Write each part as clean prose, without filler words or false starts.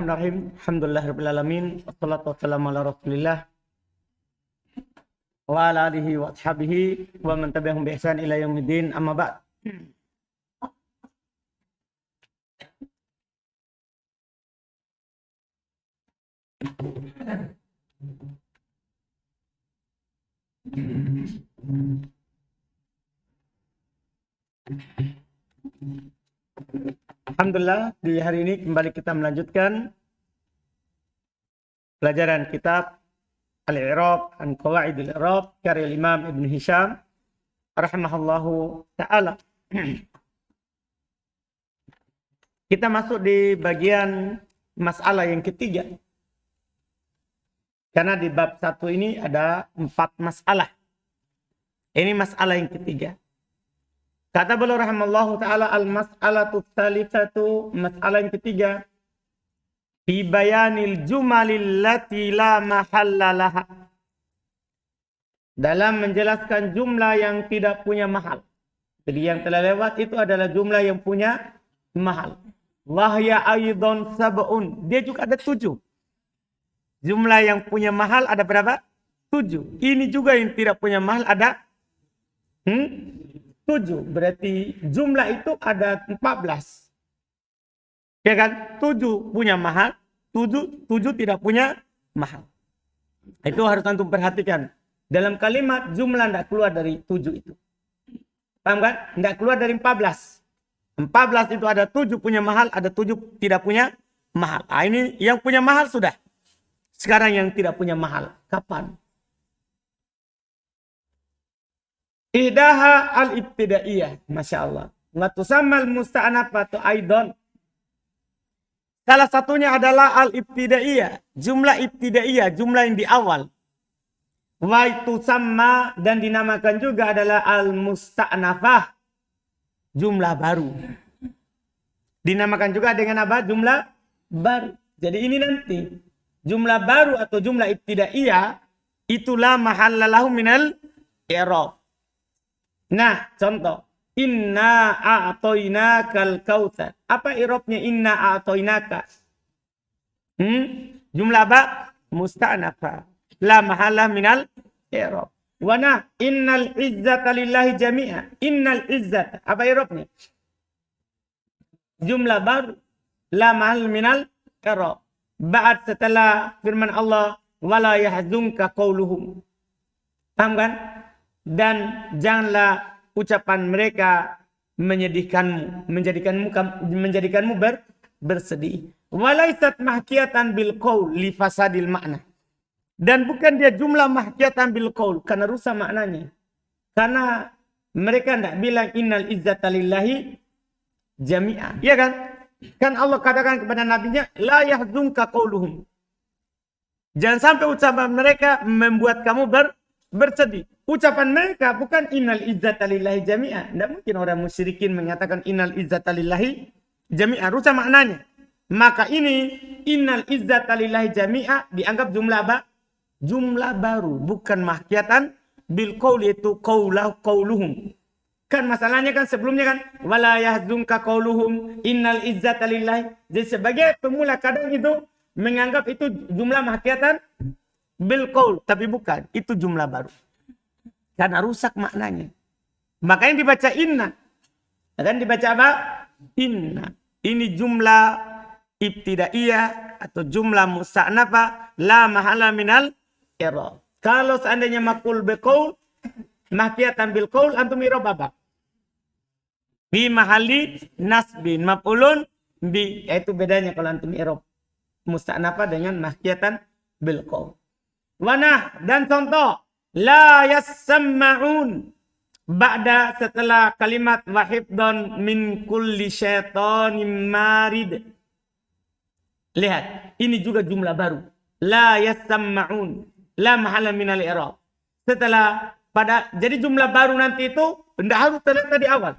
Alhamdulillahirrahmanirrahim. Wassalatu wassalamu ala rasulillah wa ala alihi wa ashabihi wa man tabi'ahum bi ihsan ila yaumiddin, amma ba'd. Alhamdulillah, di hari ini kembali kita melanjutkan pelajaran kitab Al-I'rab an Qawaidil I'rab karya Imam Ibn Hisham rahimahullahu ta'ala. Kita masuk di bagian masalah yang ketiga. Karena di bab 1 ini ada 4 masalah. Ini masalah yang ketiga. Kata beliau rahimallahu ta'ala, al-mas'alatu tsalitsatu, masalah yang ketiga, fi bayanil jumalil lati la mahalla laha. Dalam menjelaskan jumlah yang tidak punya mahal. Jadi yang telah lewat itu adalah jumlah yang punya mahal. Wahya aidon sab'un. Dia juga ada 7. Jumlah yang punya mahal ada berapa? 7. Ini juga yang tidak punya mahal ada 7. Berarti jumlah itu ada 14. Ya kan? 7 punya mahal, 7 tidak punya mahal. Itu harus antum perhatikan. Dalam kalimat jumlah tidak keluar dari 7 itu. Paham kan? Tidak keluar dari 14. 14 itu ada 7 punya mahal, ada 7 tidak punya mahal. Nah, ini yang punya mahal sudah. Sekarang yang tidak punya mahal. Kapan? Ihdaha al-ibtidaiyah. Masya Allah. Watusammal musta'anafatu aidon. Salah satunya adalah al-ibtidaiyah. Jumlah ibtidaiyah. Jumlah yang di awal. Wa tusamma dan dinamakan juga adalah al-musta'anafah. Jumlah baru. Dinamakan juga dengan apa? Jumlah baru. Jadi ini nanti. Jumlah baru atau jumlah ibtidaiyah. Itulah mahallalahu minal i'rab. Nah, contoh. Inna a'toinakal kautsar. Apa i'rabnya inna a'toinaka? Jumlah apa? Musta'nafa. La mahallah minal i'rab. Wa nah, innal izzata lillahi jami'a. Innal izzata. Apa i'rabnya? Jumlah baru. La mahal minal i'rab. Ba'd setelah firman Allah, wala yahzunka qauluhum. Paham kan? Dan janganlah ucapan mereka menjadikanmu bersedih. Walaisat mahkiyatan bil qaul li fasadil makna. Dan bukan dia jumlah mahkiyatan bil qaul karena rusak maknanya. Karena mereka tidak bilang innal izzata lillahi jami'a. Iya kan? Kan Allah katakan kepada nabinya la yahzunka qauluhum. Jangan sampai ucapan mereka membuat kamu bersedih. Ucapan mereka bukan innal izzata lillahi jami'a. Tidak mungkin orang musyrikin menyatakan innal izzata lillahi jami'a. Rusak maknanya. Maka ini innal izzata lillahi jami'a dianggap jumlah apa? Jumlah baru. Bukan mahkiyatan bil qaul, yaitu qauluhum. Kan masalahnya kan sebelumnya kan wala yahzunka qauluhum innal izzata lillahi. Jadi sebagai pemula kadang itu menganggap itu jumlah mahkiyatan bil qaul, tapi bukan, itu jumlah baru. Karena rusak maknanya. Makanya dibaca inna. Dan dibaca apa? Inna. Ini jumlah ibtidaiyah atau jumlah musta'nafa la mahala minal i'rab. Kalau seandainya maqul biqaul, mahkiyatan bil qaul, antum i'rab apa? Bi mahali nasbin maf'ulun bi. Itu bedanya kalau antum i'rab musta'nafa dengan mahkiyatan bil qaul. Wanah dan contoh la yasma'un ba'da setelah kalimat wahibdon min kulli syaitanin marid. Lihat, ini juga jumlah baru. La yasma'un la mahala minal i'rab. Setelah jadi jumlah baru nanti itu tidak harus terletak di awal.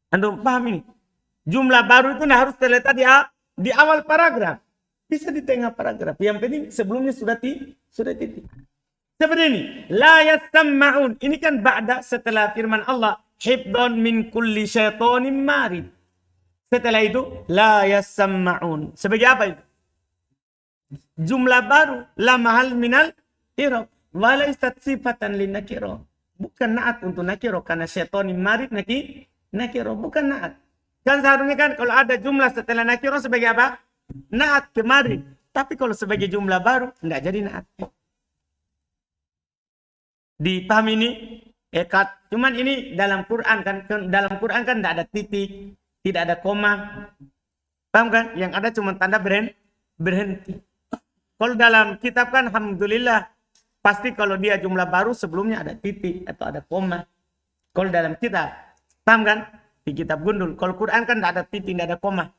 Antum paham ini? Jumlah baru itu tidak harus terletak di awal paragraf. Bisa di tengah paragraf. Yang penting sebelumnya sudah titik. Seperti ini. La yasma'un. Ini kan ba'da setelah firman Allah. Hibdon min kulli syaitonin marid. Setelah itu la yasamma'un. Sebagai apa itu? Jumlah baru, la mahal minal i'rab. Walaisat sifatan linakiro. Bukan naat untuk nakiro karena syaitan marid nakiro, bukan naat. Kan seharusnya kan kalau ada jumlah setelah nakiro sebagai apa? Naat kemarin. Tapi kalau sebagai jumlah baru enggak jadi naat. Dipahami ini? Cuman ini dalam Quran kan, dalam Quran kan tidak ada titik, tidak ada koma. Paham kan? Yang ada cuma tanda berhenti. Kalau dalam kitab kan alhamdulillah pasti kalau dia jumlah baru sebelumnya ada titik atau ada koma. Kalau dalam kitab, paham kan? Di kitab Gundul. Kalau Quran kan tidak ada titik, tidak ada koma.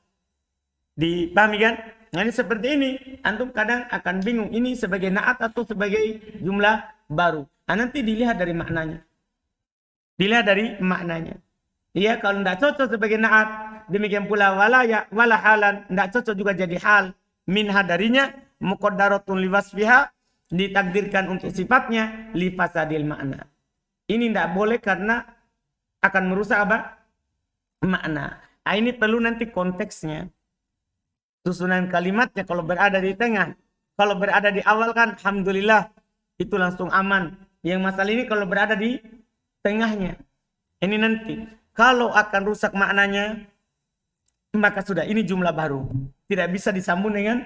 Dipahami kan? Nah ini seperti ini. Antum kadang akan bingung ini sebagai naat atau sebagai jumlah baru. Nah, nanti dilihat dari maknanya. Dilihat dari maknanya. Iya, kalau tidak cocok sebagai naat, demikian pula wala halan, tidak cocok juga jadi hal. Minha darinya, muqaddaratun liwasfiha, ditakdirkan untuk sifatnya, lifasadil makna. Ini tidak boleh karena akan merusak apa? Makna. Nah, ini perlu nanti konteksnya. Susunan kalimatnya kalau berada di tengah. Kalau berada di awal kan, alhamdulillah, itu langsung aman. Yang masalah ini kalau berada di tengahnya. Ini nanti. Kalau akan rusak maknanya, maka sudah ini jumlah baru. Tidak bisa disambung dengan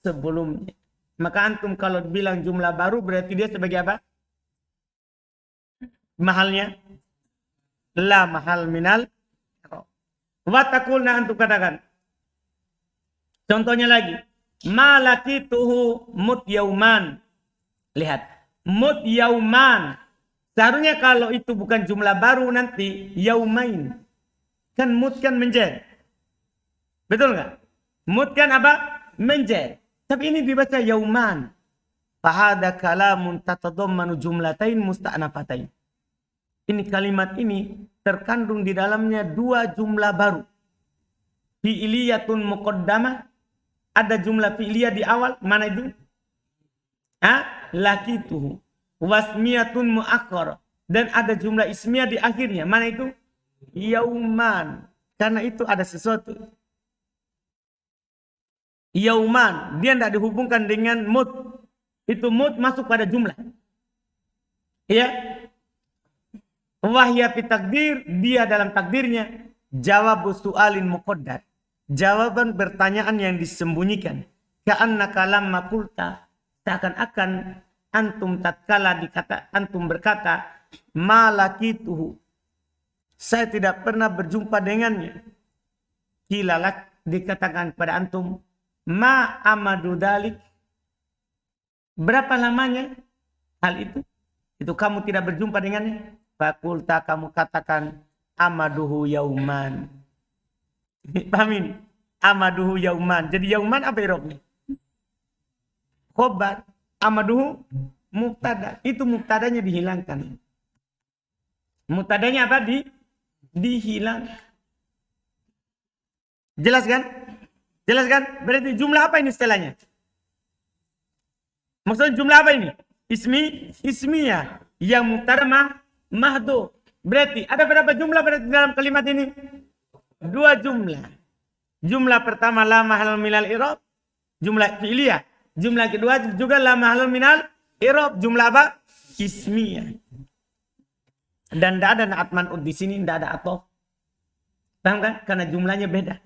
sebelumnya. Maka antum kalau bilang jumlah baru berarti dia sebagai apa? Mahalnya? La mahal minal. Watakulna antum katakan. Contohnya lagi. Malakituhu mut yauman. Lihat. Mut yauman. Seharusnya kalau itu bukan jumlah baru nanti yaumain. Kan mut kan menjadi. Betul nggak? Mut kan apa? Menjadi. Tapi ini dibaca yauman. Fahada kalamun tatadammanu jumlatain musta'nafatain. Ini kalimat ini terkandung di dalamnya dua jumlah baru. Fi'iliyatun muqaddamah. Ada jumlah fi'iliyah di awal. Mana itu? Lakituhu. Wasmiyatun mu'akkar. Dan ada jumlah ismiyah di akhirnya. Mana itu? Yauman. Karena itu ada sesuatu. Yauman. Dia tidak dihubungkan dengan mut. Itu mut masuk pada jumlah. Ya. Wahya fi takdir. Dia dalam takdirnya. Jawabu su'alin muqaddar. Jawaban pertanyaan yang disembunyikan. Ka'annaka lamma qulta. Seakan-akan antum tatkala antum berkata malakituhu, saya tidak pernah berjumpa dengannya. Kilalak, dikatakan pada antum ma amadu dalik, berapa lamanya hal itu? Itu kamu tidak berjumpa dengannya. Fakulta, kamu katakan amaduhu yauman. Pahamin? Amaduhu yauman. Jadi yauman apa irobnya? Khobar. Amaduhu mubtada. Itu mubtadanya dihilangkan. Mubtadanya apa? Dihilangkan. Jelas kan? Jelas kan? Berarti jumlah apa ini istilahnya? Maksudnya jumlah apa ini? Ismiyah. Yang mubtada mahdu. Berarti ada berapa jumlah berarti dalam kalimat ini? Dua jumlah. Jumlah pertama la mahal minal i'rab. Jumlah fi'liyah. Jumlah kedua juga la mahal minal i'rab. Jumlah apa? Ismiyah. Dan tidak ada naat man'ud di sini, tidak ada atof. Paham kan? Karena jumlahnya beda.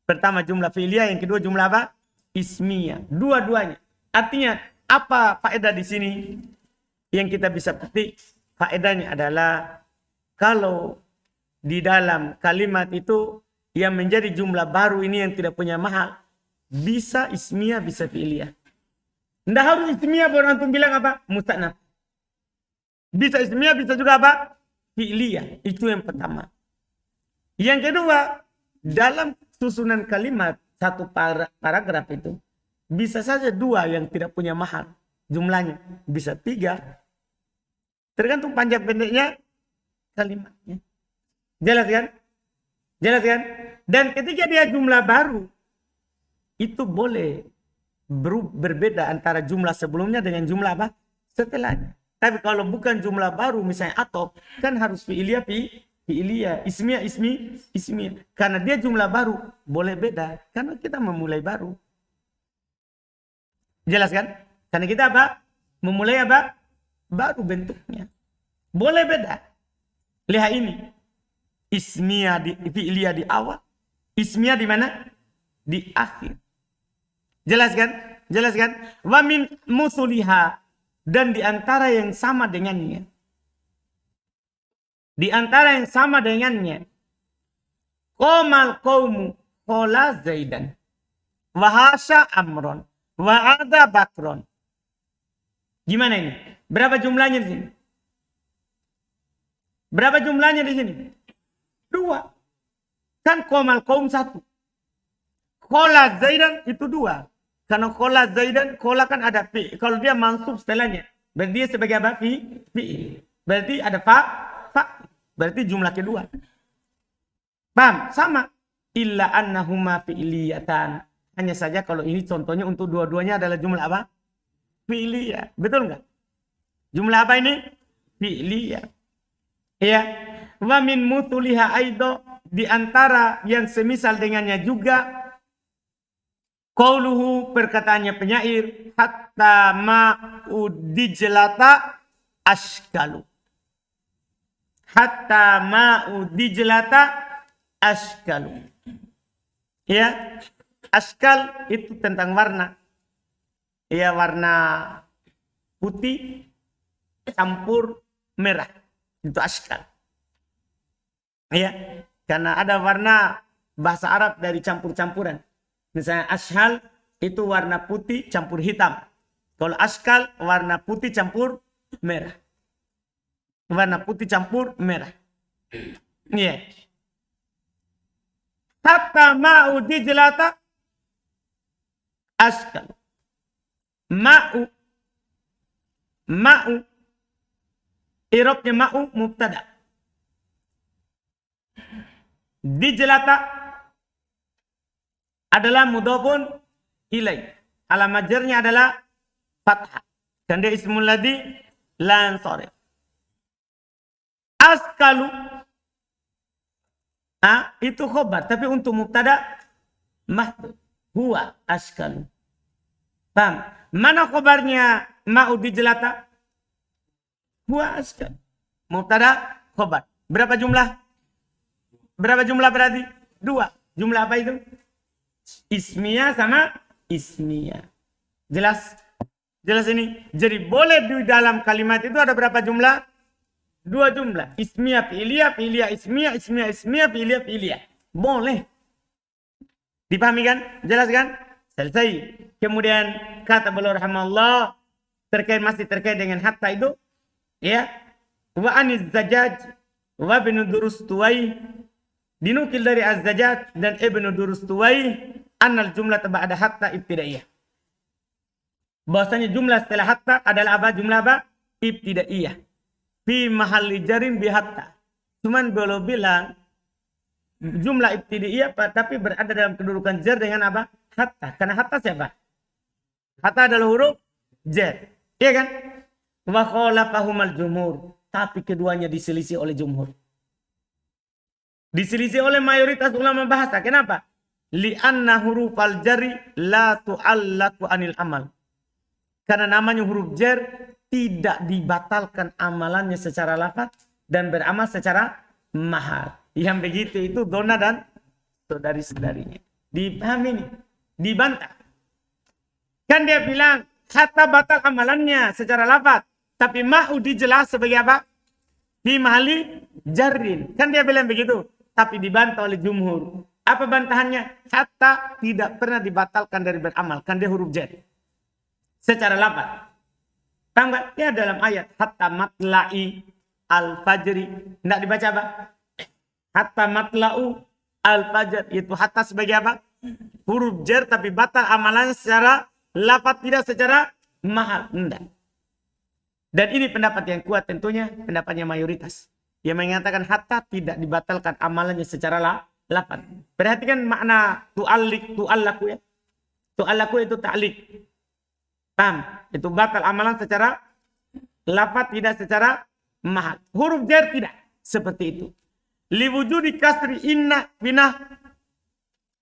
Pertama jumlah fi'liyah, yang kedua jumlah apa? Ismiyah. Dua-duanya. Artinya apa faedah di sini? Yang kita bisa petik faedahnya adalah kalau di dalam kalimat itu yang menjadi jumlah baru ini yang tidak punya mahal, bisa ismiyah, bisa fi'liyah. Tidak harus ismiyah baru antum bilang apa? Musta'naf. Bisa ismiyah, bisa juga apa? Fi'liyah. Itu yang pertama. Yang kedua, dalam susunan kalimat satu paragraf itu bisa saja dua yang tidak punya mahal. Jumlahnya bisa tiga. Tergantung panjang pendeknya kalimatnya. Jelas kan? Jelas kan? Dan ketika dia jumlah baru, itu boleh berbeda antara jumlah sebelumnya dengan jumlah apa? Setelahnya. Tapi kalau bukan jumlah baru, misalnya atop, kan harus fi'liyah fi'liyah, ismiyah. Karena dia jumlah baru, boleh beda. Karena kita memulai baru. Jelas kan? Karena kita apa? Memulai apa? Baru bentuknya. Boleh beda. Lihat ini. Ismiyah fi'liyah di awal. Ismiyah di mana? Di akhir. Jelas kan? Jelas kan? Wa min musuliha. Dan di antara yang sama dengannya. Di antara yang sama dengannya. Qomal qawmu qola Zaidan. Wahasya Amron. Wa'ada Bakron. Gimana ini? Berapa jumlahnya di sini? Berapa jumlahnya di sini? 2. Kan qomal qawm 1. Qola Zaidan itu 2. Karena qola Zaidan, qola kan ada fi. Kalau dia mansub setelahnya. Berarti dia sebagai apa? Fi. Berarti ada fa. Berarti jumlah kedua. Paham? Sama. Illa annahuma fi'liyatan. Hanya saja kalau ini contohnya untuk dua-duanya adalah jumlah apa? Fi'liyah. Betul enggak? Jumlah apa ini? Fi'liyah. Ya. Wa min mutuliha aido. Di antara yang semisal dengannya juga. Qauluhu perkataannya penyair. Hatta ma'udijlata ashkalu. Hatta ma'udijlata ashkalu. Ya. Ashkal itu tentang warna. Ya, warna putih campur merah. Itu ashkal. Ya, karena ada warna bahasa Arab dari campur-campuran. Misalnya ashal itu warna putih campur hitam. Kalau ashkal warna putih campur merah. Warna putih campur merah. Iya. Hatta ma'u dijlata ashkal. Ma'u i'rabnya ma'u mubtada. Dijlata adalah mudhafun ilaih. Alamat jarnya adalah fathah. Dan dia ismul ladzi la yansarif. Askalu itu khobar, tapi untuk mubtada mahdhuf. Huwa askalu. Paham? Mana khobarnya ma'u dijlata? Huwa askal. Mubtada khobar. Berapa jumlah? Berapa jumlah berarti? 2. Jumlah apa itu? Ismiyah sama ismiyah. Jelas? Jelas ini? Jadi boleh di dalam kalimat itu ada berapa jumlah? 2 jumlah. Ismiyah, fi'liyah, ismiyah, fi'liyah. Boleh. Dipahami kan? Jelas kan? Selesai. Kemudian kata beliau rahimahullah masih terkait dengan hatta itu, ya. Wa aniz Zajjaj wa ibnu Durustuwai, dinukil dari Az-Zajjaj dan Ibnu Durustuwai annal jumlah ba'da hatta ibtidaiyah. Bahwasanya jumlah setelah hatta adalah apa? Jumlah apa? Ibtidaiyah. Fi mahalli jarin bi hatta. Cuman beliau bilang jumlah ibtidaiyah tapi berada dalam kedudukan jar dengan apa? Hatta. Karena hatta siapa? Hatta adalah huruf jar. Iya kan? Wa khalafahumal jumhur. Tapi keduanya diselisih oleh jumhur. Diselisih oleh mayoritas ulama bahasa. Kenapa? Li'anna hurufal jari la tu'allaqu anil amal. Karena namanya huruf jar tidak dibatalkan amalannya secara lafaz dan beramal secara mahal. Yang begitu itu dona dan saudari-saudarinya. Dipahami ini? Dibantah. Kan dia bilang hatta batal amalannya secara lafaz, tapi ma'u dijelas sebagai apa? Fi mahali jarrin. Kan dia bilang begitu, tapi dibantah oleh jumhur. Apa bantahannya? Hatta tidak pernah dibatalkan dari beramal, kan dia huruf jar. Secara lafaz. Paham enggak? Ya dalam ayat hatta matla'i al-fajri. Enggak dibaca apa? Hatta matla'u al-fajr. Itu hatta sebagai apa? Huruf jar tapi batal amalannya secara lafaz, tidak secara mahal. Enggak. Dan ini pendapat yang kuat tentunya, pendapatnya mayoritas. Yang mengatakan hatta tidak dibatalkan amalannya secara lafaz. Perhatikan makna tu'allaku ya. Tu'allaku itu ta'liq. Paham? Itu batal amalan secara lafaz, tidak secara mahal. Huruf jar tidak seperti itu. Liwujudi kasri inna binah.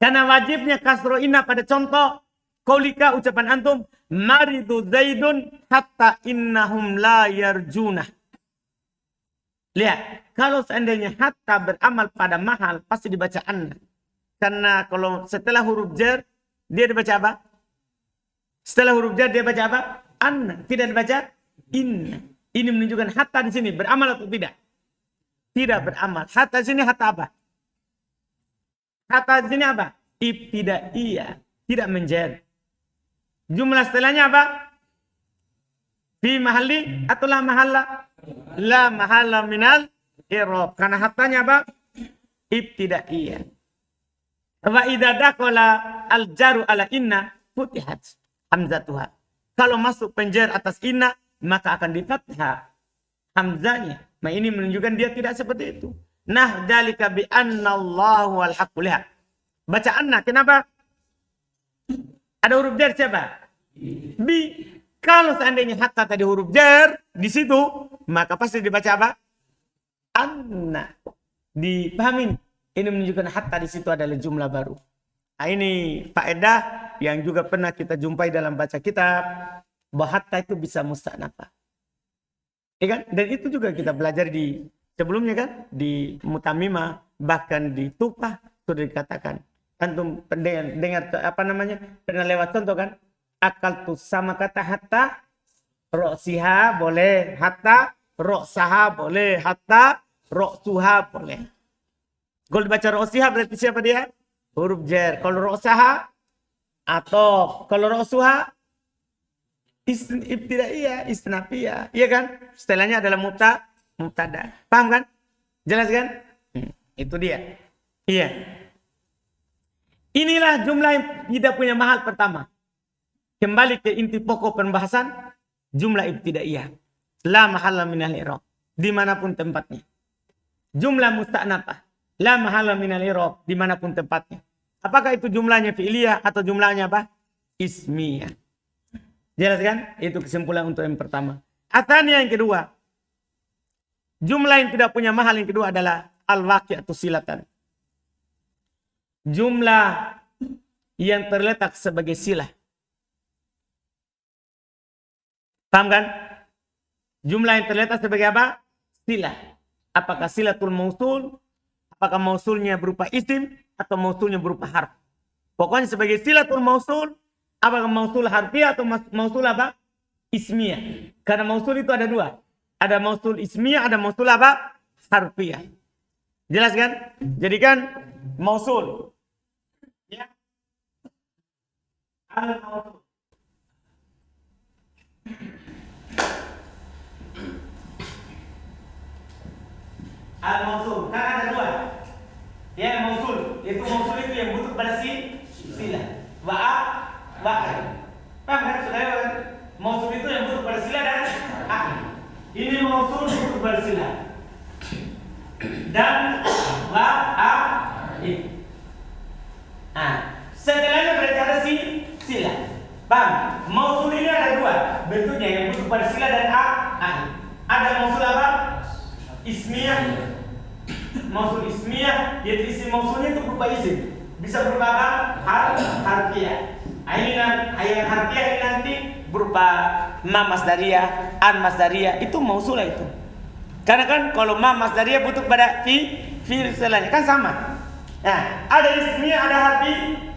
Karena wajibnya kasro inna pada contoh. Qaulika ucapan antum. Maridu Zaidun hatta innahum la yarjunah. Lihat. Kalau seandainya hatta beramal pada mahal. Pasti dibaca anna. Karena kalau setelah huruf jar. Dia dibaca apa? Setelah huruf jar dia baca apa? Anna. Tidak dibaca inna. Ini menunjukkan hatta di sini. Beramal atau tidak? Tidak beramal. Hatta di sini hatta apa? Hatta di sini apa? Ibtidaiyah. Tidak menjadi. Jumlah setelahnya apa? Fi mahalli atau la mahalla? La mahalla minal i'rab. Karena hattanya apa? Ibtidaiyah. Wa idza dakhala al-jaru ala inna futihat hamzatuha. Kalau masuk penjar atas inna maka akan difathah hamzanya. Nah ini menunjukkan dia tidak seperti itu. Nah dalika bi anna Allahu wal haqqu. Lihat. Baca anna kenapa? Ada huruf jar siapa? Bi. Kalau seandainya hatta tadi huruf jar di situ, maka pasti dibaca apa? Anna. Dipahami? Ini menunjukkan hatta di situ adalah jumlah baru. Nah, ini faedah yang juga pernah kita jumpai dalam baca kitab bahwa hatta itu bisa musta'nafah. Ya kan? Dan itu juga kita belajar di sebelumnya kan di Mutamimah, bahkan di Tupah sudah dikatakan. Antum dengar apa namanya? Pernah lewat contoh kan? Akal tuh sama kata hatta ro'siha boleh, hatta ro'saha boleh, hatta ro'suha boleh. Kalau dibaca ro'siha berarti siapa dia? Huruf jar. Kalau ro'saha atau kalau ro'suha ibtidaiyah, istinafiyah. Iya kan? Setelahnya adalah mubtada. Paham kan? Jelas kan? Itu dia. Iya. Inilah jumlah yang tidak punya mahal pertama. Kembali ke inti pokok pembahasan. Jumlah ibtidaiyah. La mahalla minal i'rab. Dimanapun tempatnya. Jumlah musta'nafah. La mahalla minal i'rab. Dimanapun tempatnya. Apakah itu jumlahnya fi'liyah atau jumlahnya apa? Ismiyah. Jelas kan? Itu kesimpulan untuk yang pertama. Atanya yang kedua. Jumlah yang tidak punya mahal yang kedua adalah al-waqi'atu silatan. Jumlah yang terletak sebagai silah. Paham kan? Jumlah yang terletak sebagai apa? Silah. Apakah silatul mausul? Apakah mausulnya berupa isim atau mausulnya berupa harf? Pokoknya sebagai silatul mausul. Apakah mausul harfiah atau mausul apa? Ismiyah. Karena mausul itu ada dua. Ada mausul ismiyah, ada mausul apa? Harfiah. Jelas kan? Jadi kan mausul. Ya. Al-mausul. Al-mausul. Kan ada dua. Ya, mausul. Itu mausul itu yang butuh pada silah. Paham kan saudara kan? Mausul itu yang butuh pada sila dan ini mausul butuh pada sila dan setelahnya berarti ada sila. Paham? Mausul ini ada dua bentuknya yang butuh pada sila dan ada mausul apa? Ismiyah. Mausul ismiyah yaitu isim mausulnya itu berupa isim. Bisa berupa apa? Harfiah. Ini yang harfiah ini nanti berupa ma masdariyah, an masdariyah, itu mausulah itu. Karena kan kalau ma masdariyah butuh pada fi'il setelahnya kan sama. Nah, ada ismiyah, ada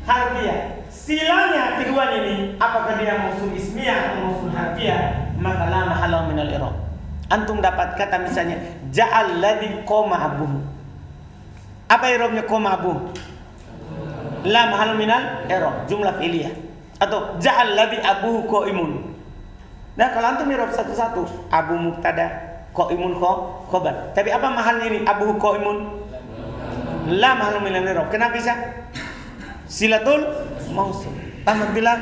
harfiah. Silanya kedua ini, apakah dia mausul ismiyah atau mausul harfiah, maka la mahalla minal i'rab. Antum dapat kata misalnya ja'al ladzi qama abuhu. Apa i'rabnya qama abuhu? La mahal minal i'rab, jumlah fi'liyah. Atau ja'al ladzi abuhu qaimun. Nah, kalau antum i'rab satu-satu, abu mubtada, qaimun khabar. Tapi apa mahalnya ini? Abuhu qaimun. La mahal minal i'rab. Kenapa bisa? Silatul mausul. Tamat bilang.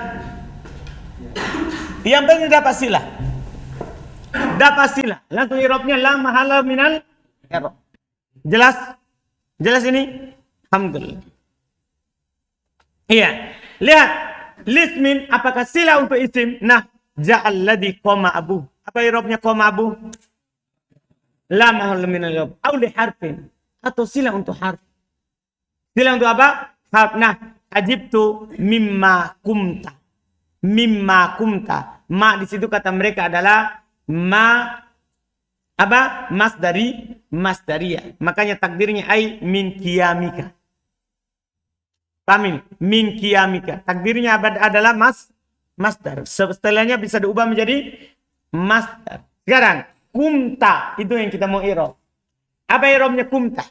Yang penting dapat silah. Dapat silah. Langsung i'rabnya la mahal minal i'rab. Jelas? Jelas ini? Alhamdulillah. Iya, lihat lismin apakah sila untuk isim? Nah, ja'al ladzi qama abu. Apa i'rabnya qama abu? La mahall min al-i'rab. Aw li harfin. atau sila untuk harf. Sila untuk apa? Harf. Nah, ajibtu mimma kumta. Mimma kumta. Ma di situ kata mereka adalah ma apa? Masdariyah. Makanya takdirnya ai min qiyamika. Paham? Min qiyamika. Takdirnya adalah masdar. Setelahnya bisa diubah menjadi masdar. Sekarang kumta itu yang kita mau i'rab. Apa i'rabnya kumta?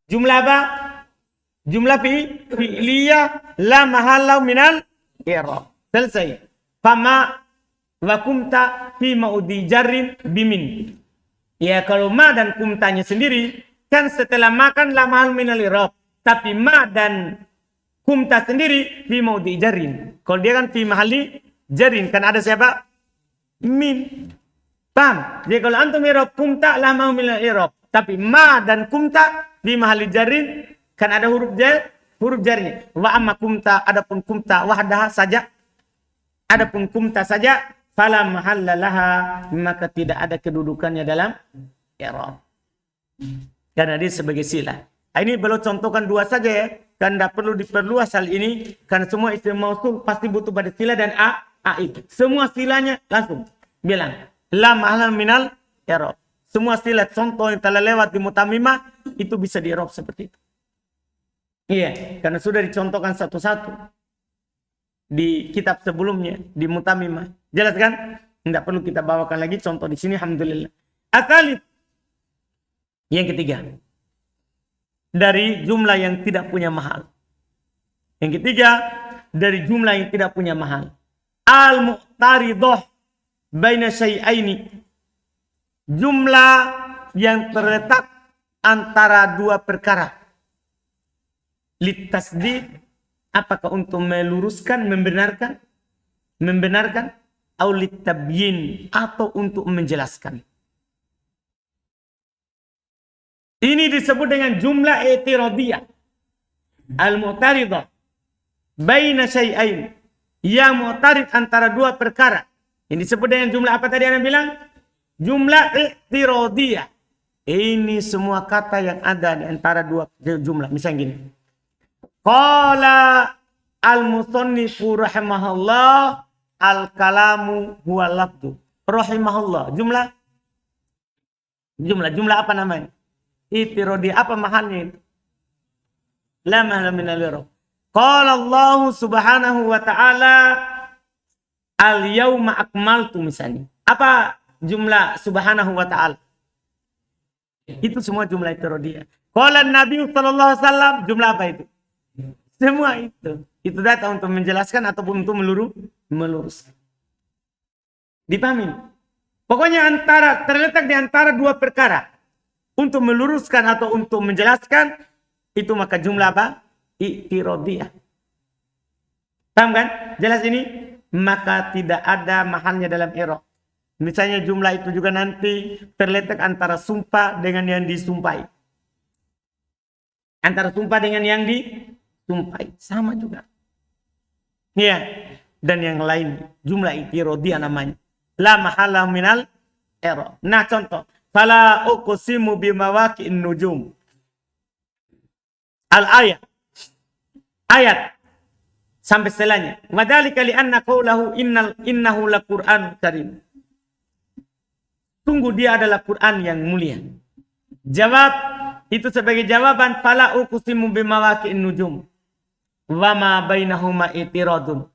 Jumlah apa? Jumlah fi'liyah la mahalla minal i'rab. Selesai. Fama wa kumta fi ma'udi jarrin bimin. Ya kalau ma dan kumtanya sendiri kan setelah makan la mahal minal i'rab. Tapi ma dan kumta sendiri fi ma'udi jarrin. Kalau dia kan fi mahalli jarrin kan ada siapa? Min. Paham? Jadi kalau antum i'rab kumta la mahal minal i'rab. Tapi ma dan kumta fi mahalli jarrin kan ada huruf jarnya. Wa amma kumta adapun kumta wahdaha saja. Adapun kumta saja fala mahalla laha maka tidak ada kedudukannya dalam i'rab. Karena dia sebagai sila. Ini belum contohkan dua saja ya. Kan tidak perlu diperluas hal ini karena semua isim mausul pasti butuh pada sila dan ai. Semua silanya langsung bilang la mahalla minal i'rab. Semua sila contoh yang telah lewat di mutamimah itu bisa di-i'rab seperti itu. Iya, karena sudah dicontohkan satu-satu di kitab sebelumnya di mutamimah. Jelas kan? Tidak perlu kita bawakan lagi contoh di sini. Alhamdulillah. Asalid. Yang ketiga. Dari jumlah yang tidak punya mahal. Yang ketiga. Dari jumlah yang tidak punya mahal. Al-mu'taridah baina syai'aini. Jumlah yang terletak antara dua perkara. Litasdid, apakah untuk meluruskan, membenarkan, atau litabyin, atau untuk menjelaskan. Ini disebut dengan jumlah i'tiradiyah. Al-mu'taridah baina syai'ain. Yang mu'tarid antara dua perkara. Ini disebut dengan jumlah apa tadi Anda bilang? Jumlah i'tiradiyah. Ini semua kata yang ada di antara dua jumlah. Misalnya gini. Qala al-musannifu rahimahullah al-kalamu huwa lafdu. Rahimahullah. Jumlah apa namanya? I'tiradiyah. Apa mahalnya itu? La mahala minal i'rab. Qala Allah subhanahu wa ta'ala al-yawma akmaltu misalnya. Apa jumlah subhanahu wa ta'ala? Itu semua jumlah i'tiradiyah. Qala Nabi sallallahu alaihi wasallam, jumlah apa itu? Semua itu. Itu datang untuk menjelaskan ataupun untuk meluruskan. Dipahami? Pokoknya terletak di antara dua perkara. Untuk meluruskan atau untuk menjelaskan, itu maka jumlah apa? I'tiradiyah. Paham kan? Jelas ini? Maka tidak ada mahalnya dalam i'rab. Misalnya jumlah itu juga nanti terletak antara sumpah dengan yang disumpahi. Antara sumpah dengan yang disumpahi. Sama juga. Ya. Dan yang lain. Jumlah i'tiradiyah namanya. La mahala minal i'rab. Nah contoh. Fala uqsimu bimawaqi'in nujum. Al-ayat. Ayat. Sampai setelahnya. Wadhalika li'anna qawlahu innahu laqur'an karim. Sungguh dia adalah Quran yang mulia. Jawab. Itu sebagai jawaban. Fala uqsimu bimawaqi'in nujum. Wama bainahuma i'tiradun.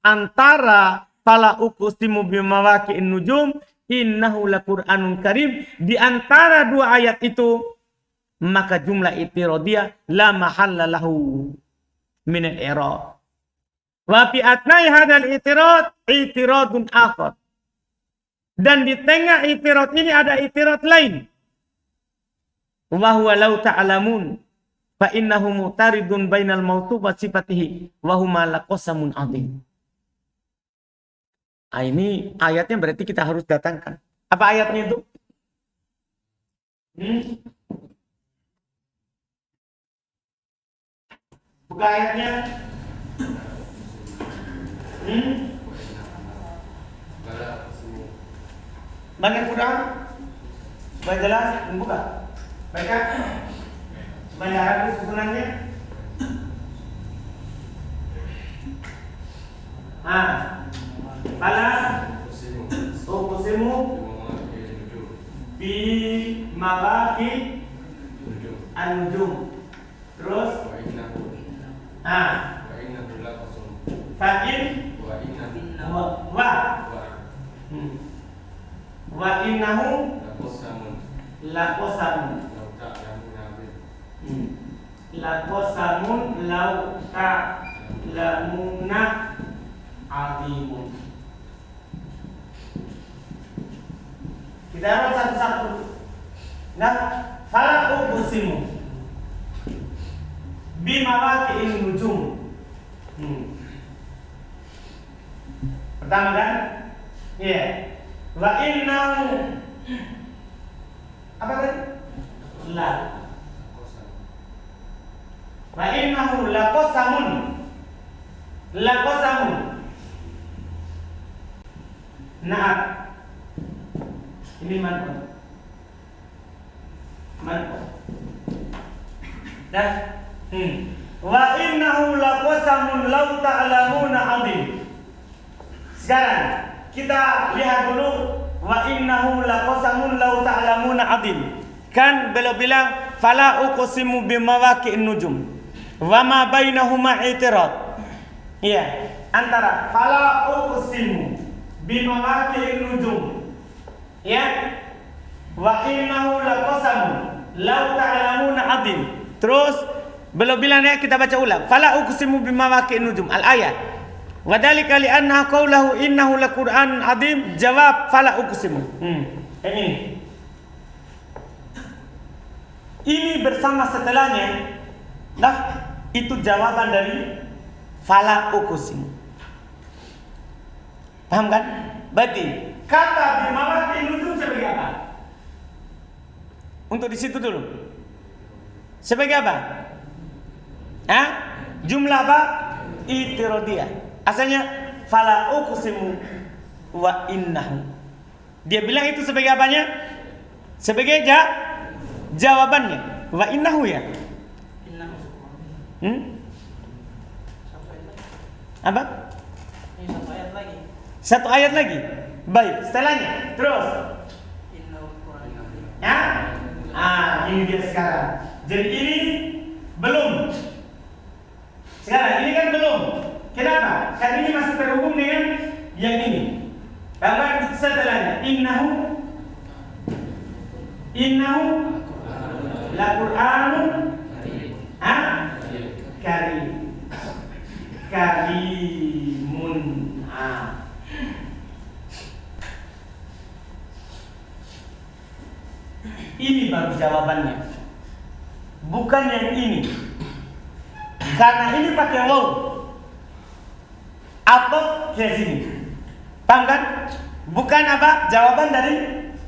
Antara fala uqsimu bimawaqi'in nujum. Innahu laqur'anun karim. Di antara dua ayat itu. Maka jumlah i'tiradiyah. La mahalla lahu minal i'rab. Wa fi atnai hadal i'tirad. I'tiradun akhar. Dan di tengah i'tirad ini ada i'tirad lain. Wa huwa law ta'lamun fa innahu mu'taridun bainal mawsuf wa sifatihi wa huma laqasamun 'adzim. Ini ayatnya berarti kita harus datangkan. Apa ayatnya itu? Buka ayatnya. Banyak Quran? Supaya jelas, buka. Baca. Supaya rapi susunannya. Fala uqsimu bi mawaqi an-nujum. Terus fa'in wa innahu laqasamun laqasamun law ta'lamuna azimun. Kita harus satu-satu. Nah, fala uqsimu bimawaqi'in nujum. Pertama kan? Iya. Wa innahu apa tadi? La. Wa innahu laqasamun. Laqasamun. Nah. Ini manfaat. Dah. Wa innahu laqasamun law ta'lamuna 'azim. Sekarang kita lihat dulu wa innahu laqasamun law ta'lamuna 'azim. Kan beliau bilang fala uqsimu bimawaqi'in nujum wa ma bainahuma i'tirad. Iya, antara fala uqsimu bimawaqi'in nujum ya wa innahu laqasamun law ta'lamuna 'azim. Terus beliau bilang ya, kita baca ulang. Fala uqsimu bimawaqi'in nujum al-ayat. Wa dzalika li anna qawluhu innahu laqur'anun 'azim. Jawab fala uqsimu. Ini bersama setelahnya. Nah, itu jawaban dari fala uqsimu. Paham kan? Berarti kata bimawaqi'in nujum sebagai apa? Untuk di situ dulu. Sebagai apa? Jumlah apa? Itirodiyah. Asalnya fala uqsimu wa innahu. Dia bilang itu sebagai apanya? Sebagai jawabannya. Wa innahu ya. Apa? Ini satu ayat lagi. Satu ayat lagi. Baik, setelahnya. Terus. Ya? Ini dia sekarang. Jadi ini belum. Sekarang ini kan belum. Kenapa? Karena ini masih terhubung dengan yang ini. Karena setelahnya innahu laqur'anun karim. Karimun. Ini baru jawabannya. Bukan yang ini. Karena ini pakai waw atau kayak sini. Paham kan? Bukan apa? Jawaban dari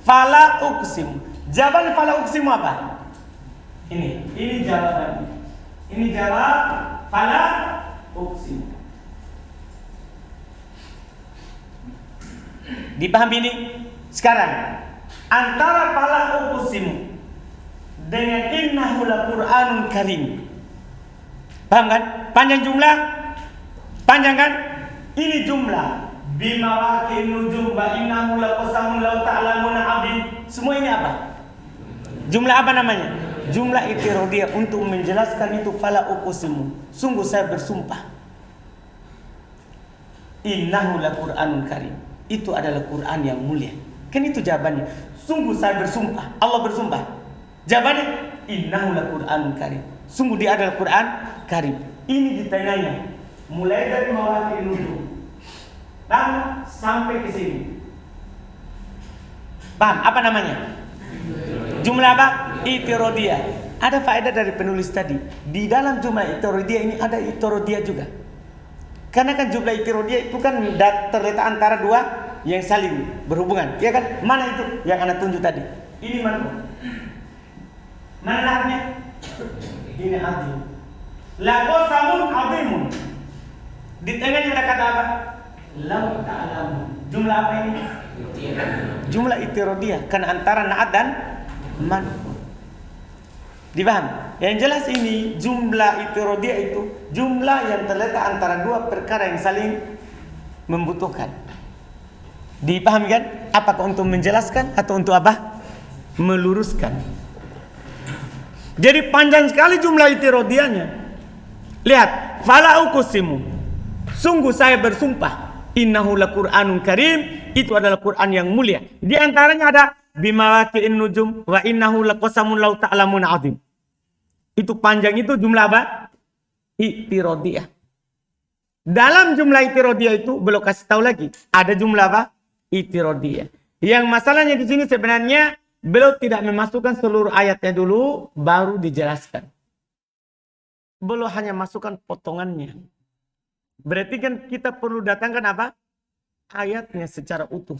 fala uqsimu. Jawaban fala uqsimu apa? Ini jawabannya. Ini jawab fala uqsimu. Dipahami ini? Sekarang antara fala uqsimu dengan innahu laqur'anun karim. Paham kan? Panjang jumlah? Panjang kan? Ini jumlah bimawaqi'in nujum wa innahu laqasamun law ta'lamuna 'azim. Semua ini apa? Jumlah apa namanya? Jumlah itirodiyah untuk menjelaskan itu fala uqsimu. Sungguh saya bersumpah. Innahu laqur'anun karim. Itu adalah Quran yang mulia. Kan itu jawabannya. Sungguh saya bersumpah. Allah bersumpah. Jawabannya innahu laqur'anun karim. Sungguh dia adalah Quran karim. Ini ditanyanya mulai dari mawaqi'in nujum dan sampai ke sini. Paham apa namanya? Jumlah apa? Itirodiyah. Ada faedah dari penulis tadi. Di dalam jumlah itirodiyah ini ada itirodiyah juga. Karena kan jumlah itirodiyah itu kan terletak antara dua yang saling berhubungan. Ya kan? Mana itu yang Anda tunjuk tadi? Ini mana? Mana lahirnya? Ini azim. Laqasamun azimun. Di tengahnya ada kata apa? Lau ta'lamun. Jumlah apa ini? Jumlah itirodiyah. Karena antara na'at dan man'un. Dipaham? Yang jelas ini jumlah itirodiyah itu jumlah yang terletak antara dua perkara yang saling membutuhkan. Dipahami kan? Apakah untuk menjelaskan atau untuk apa? Meluruskan. Jadi panjang sekali jumlah itirodiyahnya. Lihat, fala uqsimu. Sungguh saya bersumpah, innahu laqur'anun karim, itu adalah Quran yang mulia. Di antaranya ada bimawaqi'in nujum wa innahu laqasamun law ta'lamun 'azim. Itu panjang itu jumlah apa? Itirodiyah. Dalam jumlah itirodiyah itu belum kasih tahu lagi. Ada jumlah apa? Itirodiyah. Yang masalahnya di sini sebenarnya beliau tidak memasukkan seluruh ayatnya dulu, baru dijelaskan. Beliau hanya masukkan potongannya. Berarti kan kita perlu datangkan apa? Ayatnya secara utuh.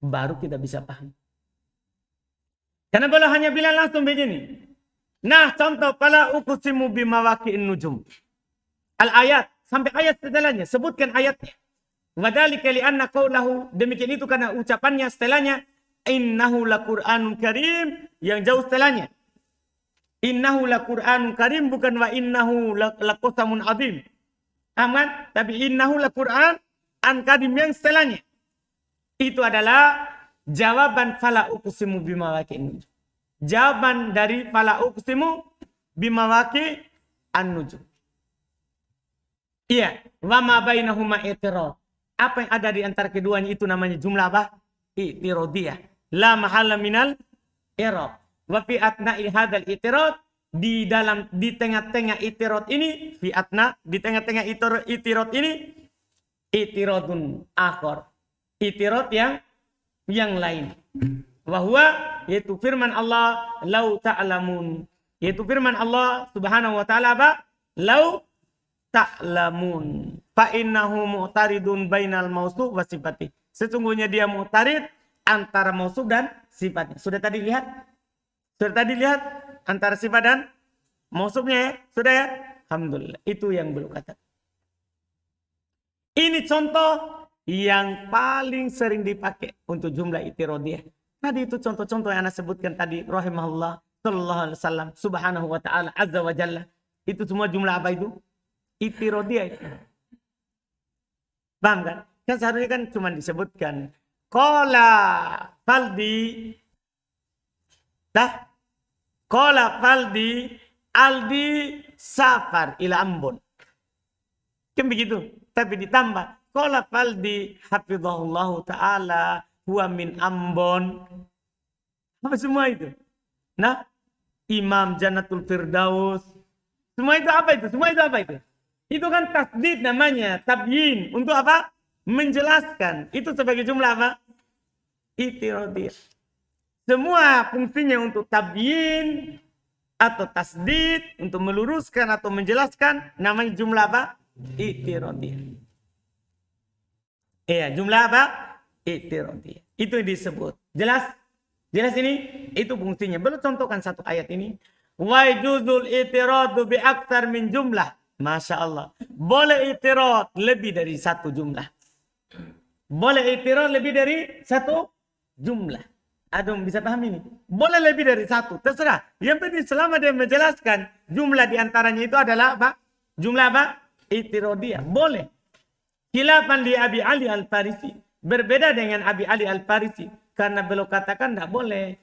Baru kita bisa paham. Karena beliau hanya bilang langsung begini. Nah, contoh fala uqsimu bimawaqi'in nujum. Al-ayat sampai ayat setelahnya, sebutkan ayatnya. Wadzalika li'anna qaulahu, demikian itu karena ucapannya setelahnya innahu laqur'anun karim, yang jauh setelahnya. Innahu laqur'anun karim, bukan wa innahu laqasamun azim. Aman, tapi innahu laqur'an an karim yang setelahnya. Itu adalah jawaban fala uqsimu bimawaqi'in nujum. Jawaban dari fala uqsimu bimawaqi'an nujum. Iya, wa ma bainahuma i'tirad. Apa yang ada di antara keduanya itu namanya jumlah apa? I'tiradiyah. La mahalla minal i'rab. Wa fi atna'i hadzal i'tirad, di tengah-tengah i'tirad ini, fi atna, di tengah-tengah i'tirad ini i'tiradun akhar. I'tirad yang lain. Wahwa, yaitu firman Allah, lau ta'lamun. Yaitu firman Allah subhanahu wa ta'ala apa? Lau ta'lamun. Fa'innahu mu'taridun bainal mausuf wa sifati. Sesungguhnya dia mu'tarid antara mausuf dan sifatnya. Sudah tadi lihat? Sudah tadi lihat? Antara sifat dan mausufnya ya? Sudah ya? Alhamdulillah. Itu yang belum kata. Ini contoh yang paling sering dipakai untuk jumlah itirodiyah. Tadi itu contoh-contoh yang Anda sebutkan tadi. Rahimahullah, sallallahu alaihi wasallam, subhanahu wa ta'ala, azza wa jalla. Itu semua jumlah apa itu? Itirodiyah itu. Paham kan? Kan seharusnya kan cuma disebutkan. Qala faldi. Qala faldi aldi safar ila Ambon. Kan begitu. Tapi ditambah. Qala faldi hafizahullahu ta'ala huwa min Ambon. Apa semua itu? Nah, Imam Jannatul Firdaus. Semua itu apa itu? Semua itu apa itu? Itu kan tasdid namanya, tabyin. Untuk apa? Menjelaskan. Itu sebagai jumlah apa? Itirodiyah. Semua fungsinya untuk tabyin atau tasdid, untuk meluruskan atau menjelaskan, namanya jumlah apa? Itirodiyah. Iya, jumlah apa? Itirodiyah. Itu disebut. Jelas? Jelas ini? Itu fungsinya. Belum contohkan satu ayat ini. Wa yujuzul itiradu bi aktsar min jumlah. Masya Allah. Boleh itirad lebih dari satu jumlah. Boleh itirad lebih dari satu jumlah. Adum bisa paham ini? Boleh lebih dari satu. Terserah. Yang penting selama dia menjelaskan jumlah diantaranya itu adalah apa? Jumlah apa? Itirodiyah. Boleh. Khilafan li Abi Ali Al-Farisi. Berbeda dengan Abi Ali Al-Farisi. Karena beliau katakan tidak boleh.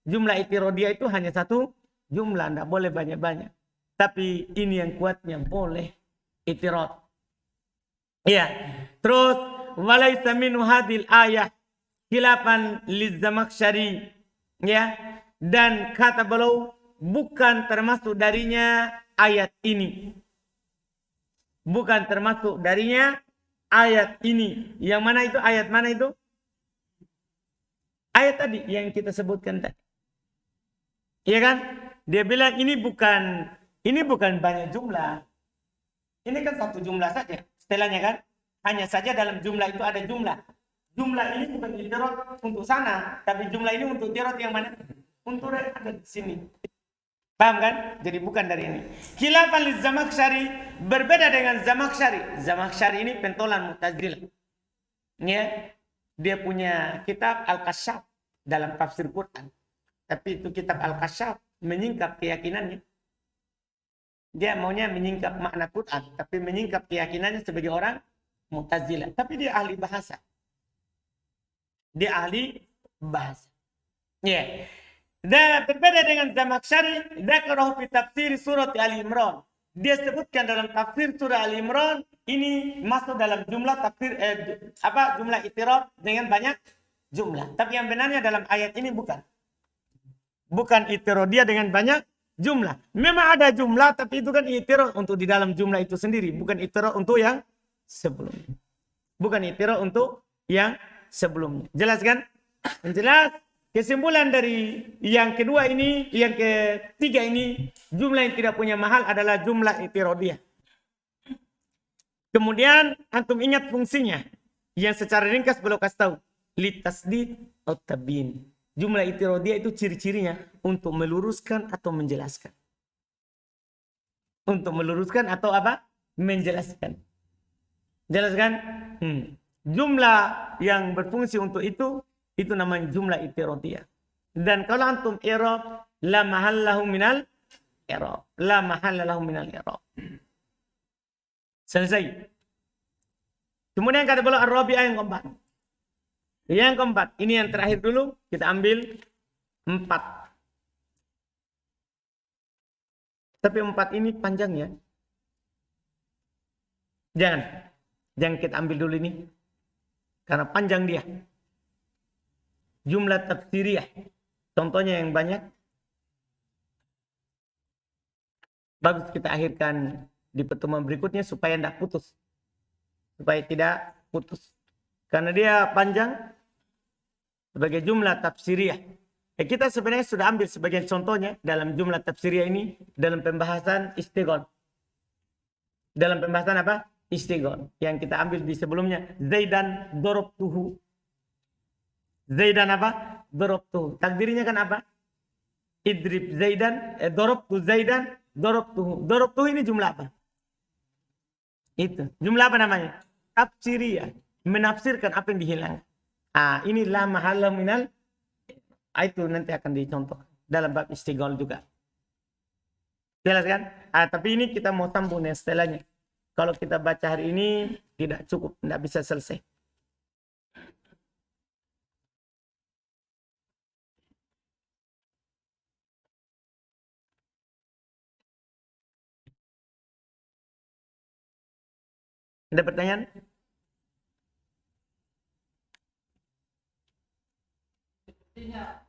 Jumlah itirodiyah itu hanya satu jumlah. Tidak boleh banyak-banyak. Tapi ini yang kuatnya boleh. Itirad. Iya. Terus. Walaysa minu hadil ayah. Khilafan li Zamakhsyari. Ya. Dan kata beliau. Bukan termasuk darinya ayat ini. Bukan termasuk darinya ayat ini. Yang mana itu? Ayat mana itu? Ayat tadi yang kita sebutkan tadi. Iya kan? Dia bilang ini bukan banyak jumlah. Ini kan satu jumlah saja. Setelahnya kan? Hanya saja dalam jumlah itu ada jumlah. Jumlah ini bukan itirat untuk sana. Tapi jumlah ini untuk itirat yang mana? Untuk ada di sini. Paham kan? Jadi bukan dari ini. Khilafan li Zamakhsyari. Berbeda dengan Zamakhsyari. Zamakhsyari ini pentolan Mu'tazilah. Ya. Dia punya kitab Al-Kasyaf dalam tafsir Quran. Tapi itu kitab Al-Kasyaf menyingkap keyakinannya. Dia maunya menyingkap makna Quran, tapi menyingkap keyakinannya sebagai orang Mu'tazilah. Tapi dia ahli bahasa. Dia ahli bahasa. Ya. Dan berbeda dengan Zamakhsyari, dzakarahu fi tafsir surat Ali Imran. Dia sebutkan dalam tafsir surah Ali Imran ini masuk dalam jumlah tafsir jumlah i'tirad dengan banyak jumlah. Tapi yang benarnya dalam ayat ini bukan. Bukan i'tirad dia dengan banyak jumlah. Memang ada jumlah, tapi itu kan i'tirad untuk di dalam jumlah itu sendiri, bukan i'tirad untuk yang sebelumnya. Bukan i'tirad untuk yang sebelumnya. Jelas kan? Jelas. Kesimpulan dari yang kedua ini, yang ketiga ini, jumlah yang tidak punya mahal adalah jumlah i'tiradiyah. Kemudian antum ingat fungsinya yang secara ringkas belum kasih tahu. Litasdid atau tabyin. Jumlah i'tiradiyah itu ciri-cirinya untuk meluruskan atau menjelaskan. Untuk meluruskan atau apa? Menjelaskan. Jelaskan? Jumlah yang berfungsi untuk itu namanya jumlah i'tiradiyah. Dan kalau antum i'rab, la mahallahu minal i'rab. La mahallahu minal i'rab. Selesai. Kemudian kata beliau ar-rabi'ah yang keempat. Yang keempat, ini yang terakhir dulu, kita ambil 4. Tapi 4 ini panjangnya. Jangan kita ambil dulu ini. Karena panjang dia. Jumlah tafsiriyah. Contohnya yang banyak. Bagus kita akhirkan di pertemuan berikutnya supaya tidak putus. Supaya tidak putus. Karena dia panjang sebagai jumlah tafsiriyah. Kita sebenarnya sudah ambil sebagian contohnya dalam jumlah tafsiriyah ini dalam pembahasan istighol. Dalam pembahasan apa? Istighol. Yang kita ambil di sebelumnya. Zaidan dorobtuhu. Zaidan apa? Dorobtuhu. Takdirnya kan apa? Idrib Zaidan, dorobtu Zaidan, dorobtuhu. Dorobtuhu ini jumlah apa? Itu. Jumlah apa namanya? Tafsiriyah. Menafsirkan apa yang dihilangkan. Ini la mahalla minal. Itu nanti akan dicontoh dalam bab istighol juga. Jelas kan? Tapi ini kita mau sambung yang setelahnya. Kalau kita baca hari ini tidak cukup, tidak bisa selesai. Ada pertanyaan? Sepertinya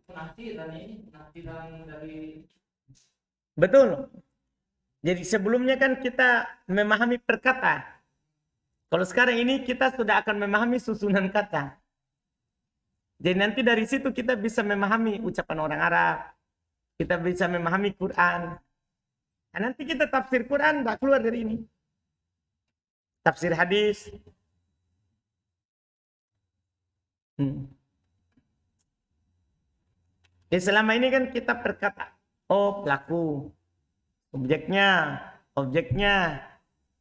penafsiran ini, penafsiran dari Betul. Jadi sebelumnya kan kita memahami perkata. Kalau sekarang ini kita sudah akan memahami susunan kata. Jadi nanti dari situ kita bisa memahami ucapan orang Arab. Kita bisa memahami Quran. Nanti kita tafsir Quran tidak keluar dari ini. Tafsir hadis. Selama ini kan kita berkata, oh pelaku, objeknya,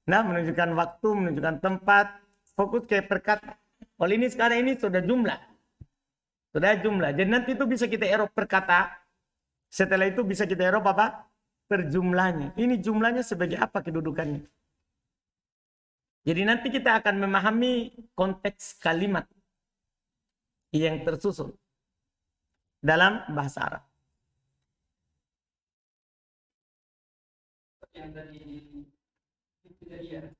nah menunjukkan waktu, menunjukkan tempat, fokus ke perkata. Kalau ini sekarang ini sudah jumlah. Jadi nanti itu bisa kita eropa perkata. Setelah itu bisa kita eropa apa? Per jumlahnya. Ini jumlahnya sebagai apa kedudukannya. Jadi nanti kita akan memahami konteks kalimat yang tersusun dalam bahasa Arab. yang dari kejadian.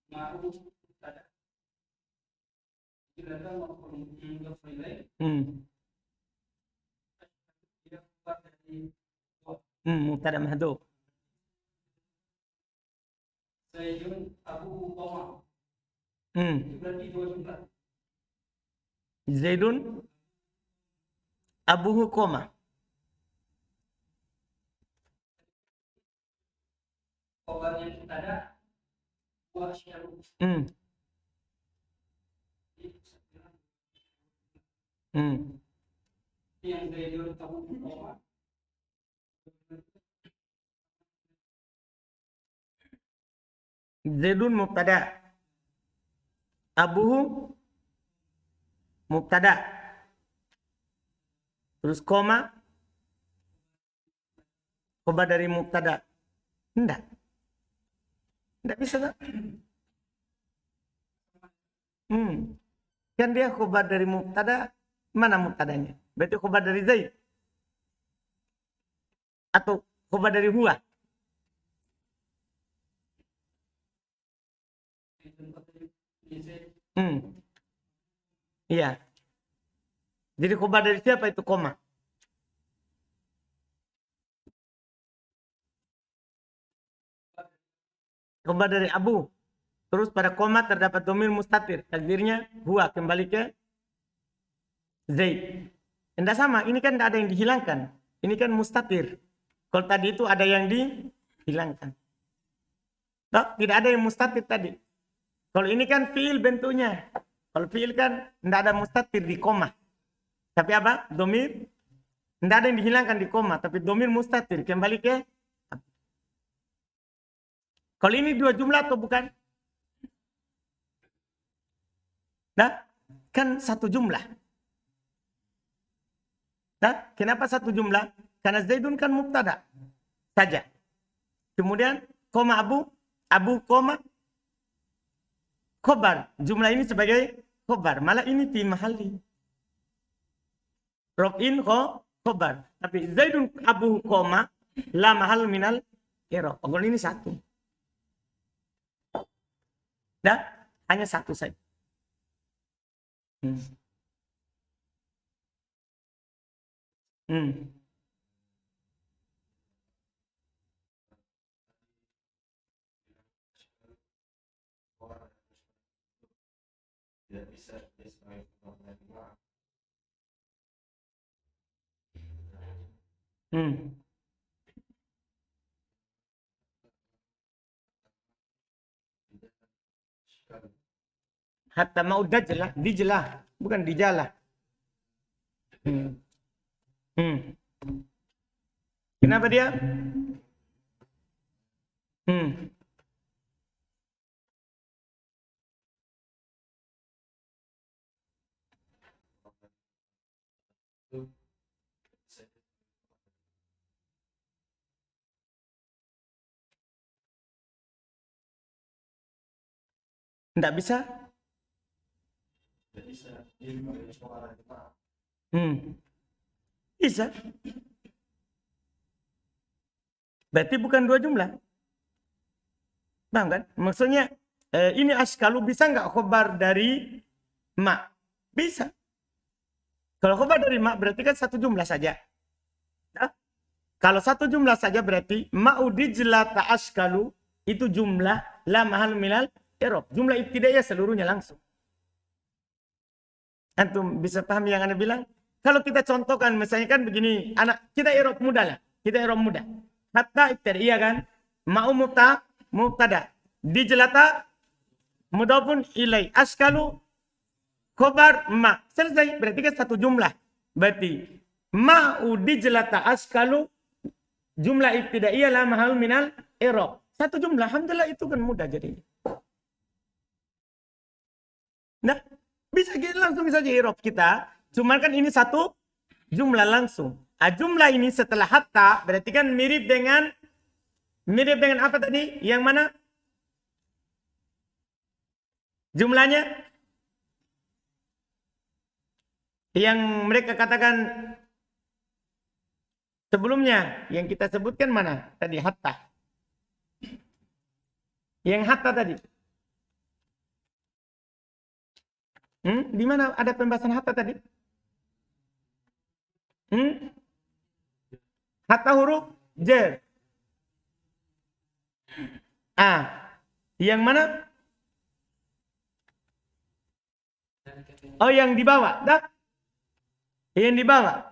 Ma'ruf tada. Jika ada maupun mudhof ilaih. Tidak keluar dari Mubtada mahdhuf. Zaidun Abu Omar. Itu berarti 2 jumlah. Zaidun abuhu koma. Kabarnya tada wa syaru. Yang Zaidun Abu Omar Zaidun mubtada. Abuhu mubtada. Terus koma. Khobar dari mubtada. Enggak. Enggak bisa tak? Kan dia khobar dari mubtada. Mana mubtadanya? Berarti khobar dari Zaid. Atau khobar dari huwa. Iya. Jadi khobar dari siapa itu koma? Khobar dari Abu. Terus pada koma terdapat domir mustatir. Takdirnya huwa kembali ke Zaid. Tidak sama. Ini kan tidak ada yang dihilangkan. Ini kan mustatir. Kalau tadi itu ada yang dihilangkan. Tidak ada yang mustatir tadi. Kalau ini kan fiil bentuknya. Kalau fiil kan tidak ada mustatir di koma. Tapi apa? Domir. Tidak ada yang dihilangkan di koma. Tapi domir mustatir. Kembali ke. Kalau ini dua jumlah atau bukan? Nah, kan satu jumlah. Nah, kenapa satu jumlah? Karena Zaidun kan mubtada saja. Kemudian koma Abu koma khobar. Jumlah ini sebagai khobar. Malah ini fi mahalli rof'in khobar. Tapi Zaidun Abu koma la mahal minal i'rab. Kalau ini satu. Nah, hanya satu saja. Tidak bisa Hatta mau dajlah, dijlah, bukan dijalah. Kenapa dia? Tidak bisa? Bisa. Berarti bukan dua jumlah. Paham kan? Maksudnya ini askalu bisa nggak khobar dari ma? Bisa. Kalau khobar dari ma berarti kan satu jumlah saja. Nah, kalau satu jumlah saja berarti ma'udijla ta'askalu itu jumlah la mahal minal i'rab. Jumlah ibtidaiyah seluruhnya langsung. Antum bisa paham yang Anda bilang? Kalau kita contohkan misalnya kan begini, anak kita i'rab muda lah. Kita i'rab muda. Hatta ibtidaiyah kan? Ma'u mubtada. Dijlata mudhafun ilai. Askalu khobar ma. Selesai. Berarti kan satu jumlah. Berarti ma'u dijlata askalu jumlah ibtidaiyah la mahal minal i'rab. Satu jumlah. Alhamdulillah itu kan mudah jadinya. Nah, bisa langsung saja i'rab kita. Cuman kan ini satu jumlah langsung. Jumlah ini setelah hatta berarti kan mirip dengan apa tadi? Yang mana? Jumlahnya yang mereka katakan sebelumnya yang kita sebutkan mana? Tadi hatta. Yang hatta tadi. Di mana ada pembahasan hatta tadi? Hatta huruf jar. Yang mana? Oh, yang di bawah. Dah. Yang di bawah.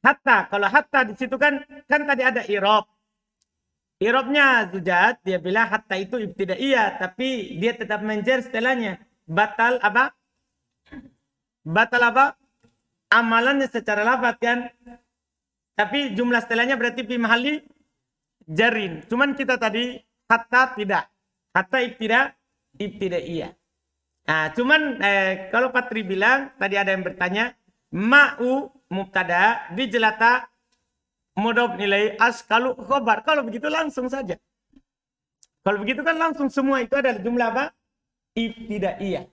Hatta. Kalau hatta di situ kan tadi ada i'rab. I'rabnya Zujat dia bilang hatta itu ibtidaiyah, tapi dia tetap menjer setelahnya. Batal apa? Batal apa? Amalannya secara lafaz kan. Tapi jumlah setelahnya berarti fi mahalli jarin. Cuman kita tadi hatta tidak. hatta ibtidaiyah. Nah, cuman kalau Patri bilang tadi ada yang bertanya ma'u mubtada dijelata mudhof nilai askalu khobar. Kalau begitu langsung saja. Kalau begitu kan langsung semua itu adalah jumlah apa? Ibtidaiyah.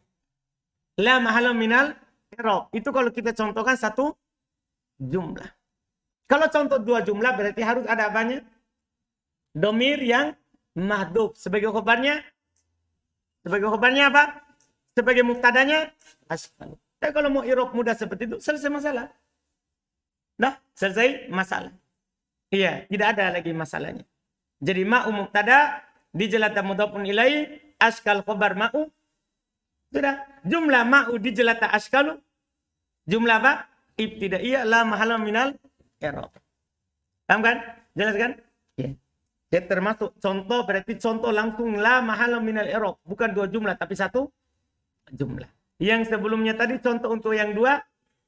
La mahala minal i'rab. Itu kalau kita contohkan satu jumlah. Kalau contoh dua jumlah berarti harus ada apanya? Domir yang mahdhuf. Sebagai khobarnya apa? Sebagai muktadanya askalu. Tapi kalau mau i'rab mudah seperti itu selesai masalah. Dah, selesai masalah. Iya, tidak ada lagi masalahnya. Jadi ma'u mubtada dijelata mudhofun ilai askal khobar ma'u. Sudah. Jumlah ma'u dijelata askalu. Jumlah apa? Ibtidaiyah la mahala minal i'rab. Paham kan? Jelas kan? Iya. Ya, termasuk contoh berarti contoh langsung la mahala minal i'rab. Bukan dua jumlah tapi satu jumlah. Yang sebelumnya tadi contoh untuk yang dua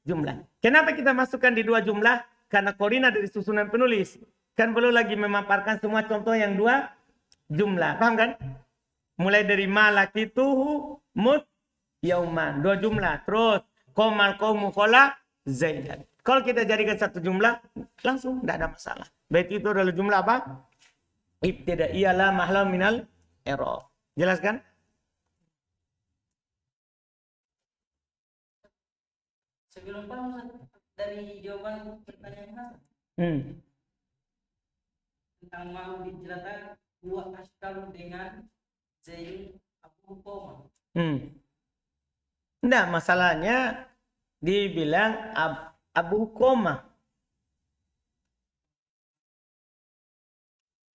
jumlah. Kenapa kita masukkan di dua jumlah? Karena korina dari susunan penulis. Kan perlu lagi memaparkan semua contoh yang dua jumlah. Paham kan? Mulai dari malakituhu mut yauman. Dua jumlah. Terus komal qaumu qola zaidan. Kalau kita jadikan satu jumlah langsung tidak ada masalah. Berarti itu adalah jumlah apa? Ibtidaiyah la mahla minal i'rab. Jelas kan? Sebelum paham dari jawaban pertanyaan Hasan tentang mau dijelaskan dua askal dengan Zaid Abu Qoma. Enggak, masalahnya dibilang Abu Qoma.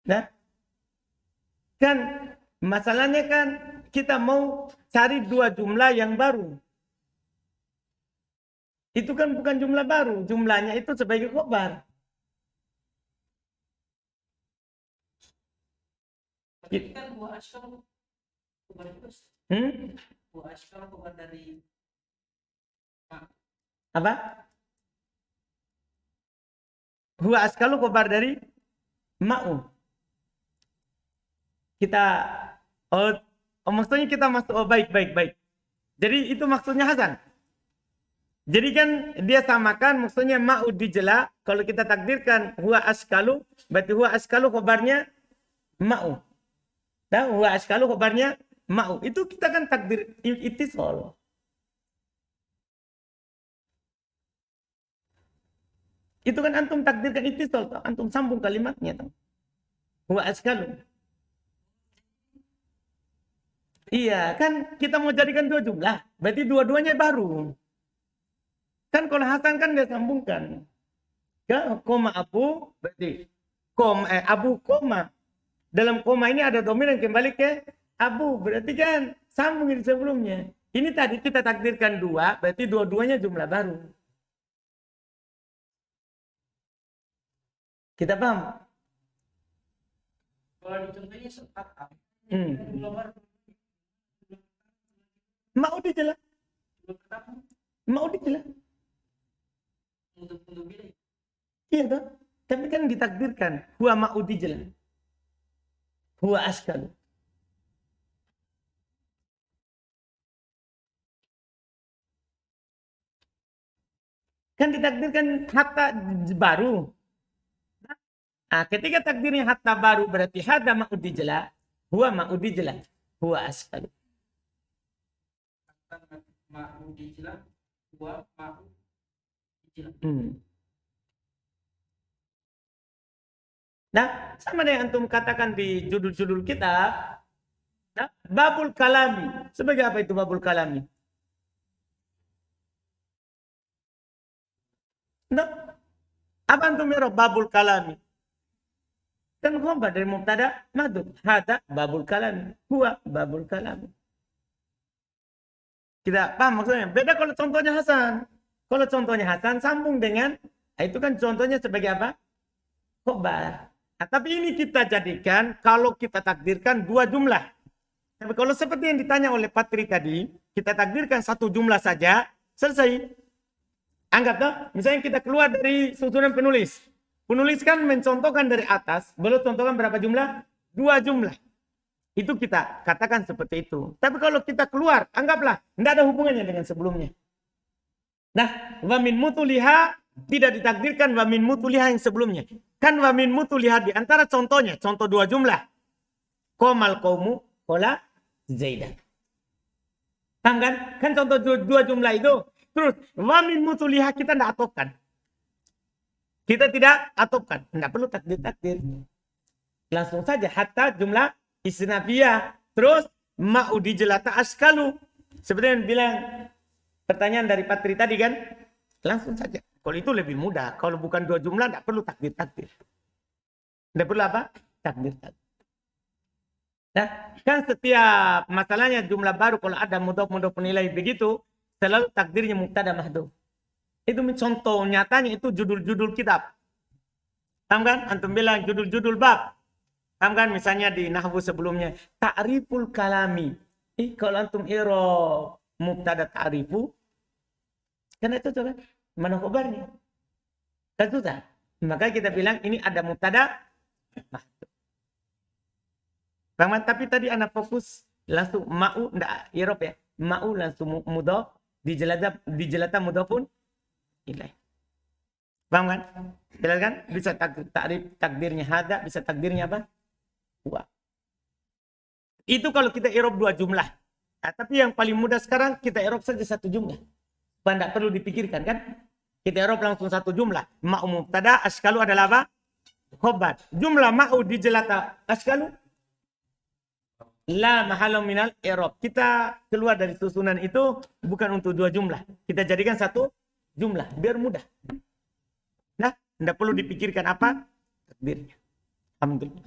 Nah, kan masalahnya kan kita mau cari dua jumlah yang baru. Itu kan bukan jumlah baru, jumlahnya itu sebagai khobar. Tapi kan dua askal khobar terus. Dua askal khobar dari Apa? Huwa askalu khobar dari ma'u. Kita maksudnya kita masuk baik. Jadi itu maksudnya Hasan. Jadi kan dia samakan maksudnya ma'u dijela. Kalau kita takdirkan huwa askalu, berarti huwa askalu khobarnya ma'u. Dan huwa askalu khobarnya ma'u. Itu kita kan takdir itisol. Itu kan antum takdirkan itisol. Antum sambung kalimatnya. Huwa askalu. Iya, kan kita mau jadikan dua jumlah. Berarti dua-duanya baru. Kan kalau Hasan kan dia sambungkan. Ya, koma abu berarti abu koma. Dalam koma ini ada domir yang kembali ke abu. Berarti kan sambung di sebelumnya. Ini tadi kita takdirkan dua, berarti dua-duanya jumlah baru. Kita paham? Kalau dicontohnya sepakat. Mau dijelas? Mau dijelas? Untuk bila. Iya kan? Tapi kan ditakdirkan. Huwa ma'u dijelas. Huwa askal. Kan ditakdirkan hatta baru. Nah, ketika takdirnya hatta baru berarti hada ma'u dijelas. Huwa ma'u dijelas. Huwa askal. Ma'u dijelas. Huwa ma'u. Nah, sama dengan antum katakan di judul-judul kita, nah, babul kalami. Sebagai apa itu babul kalami? Nah, apa antum mirab babul kalami? Kan khabar dari mubtada madhuf. Hada babul kalami. Huwa babul kalami. Kita paham maksudnya? Beda kalau contohnya Hasan. Kalau contohnya Hasan sambung dengan, itu kan contohnya sebagai apa? Khobar. Nah, tapi ini kita jadikan, kalau kita takdirkan dua jumlah. Tapi kalau seperti yang ditanya oleh Patri tadi, kita takdirkan satu jumlah saja, selesai. Anggap toh, misalnya kita keluar dari susunan penulis. Penulis kan mencontohkan dari atas, belum contohkan berapa jumlah? Dua jumlah. Itu kita katakan seperti itu. Tapi kalau kita keluar, anggaplah tidak ada hubungannya dengan sebelumnya. Nah, wa min mutuliha tidak ditakdirkan wa min mutuliha yang sebelumnya. Kan wa min mutuliha di antara contohnya, contoh dua jumlah. Qomal qaumu qala Zaidan. Paham kan? Kan contoh dua jumlah itu. Terus wa min mutuliha kita tidak atopkan. Kita tidak atopkan. Tidak perlu takdir-takdir. Langsung saja hatta jumlah istinafiyah. Terus ma'u dijelata askalu. Seperti yang bilang pertanyaan dari Patri tadi kan. Langsung saja. Kalau itu lebih mudah. Kalau bukan dua jumlah tidak perlu takdir-takdir. Tidak perlu apa? Takdir-takdir. Nah, kan setiap masalahnya jumlah baru kalau ada mudhof penilai begitu, selalu takdirnya mubtada mahdhuf. Itu contoh nyatanya itu judul-judul kitab. Paham kan? Antum bilang judul-judul bab. Paham kan? Misalnya di nahwu sebelumnya, ta'riful kalami. Kalau antum i'rab mubtada ta'rifu, kan itu coba mana khabarnya? Kan susah. Maka kita bilang ini ada mubtada mahdhuf. Bang, tapi tadi anak fokus langsung ma'u ndak i'rab ya. Ma'u langsung mudhaf dijelata mudhafun ilaih. Paham kan? Jelas kan? Bisa takdirnya hada, bisa takdirnya apa? Wa. Itu kalau kita i'rab dua jumlah. Nah, tapi yang paling mudah sekarang kita i'rab saja satu jumlah. Tidak perlu dipikirkan kan? Kita i'rab langsung satu jumlah. Ma'u mubtada, askalu adalah apa? Khobar. Jumlah ma'u dijelata askalu la mahalum minal i'rab. Kita keluar dari susunan itu bukan untuk dua jumlah. Kita jadikan satu jumlah biar mudah. Nah, tidak perlu dipikirkan apa takdirnya. Alhamdulillah.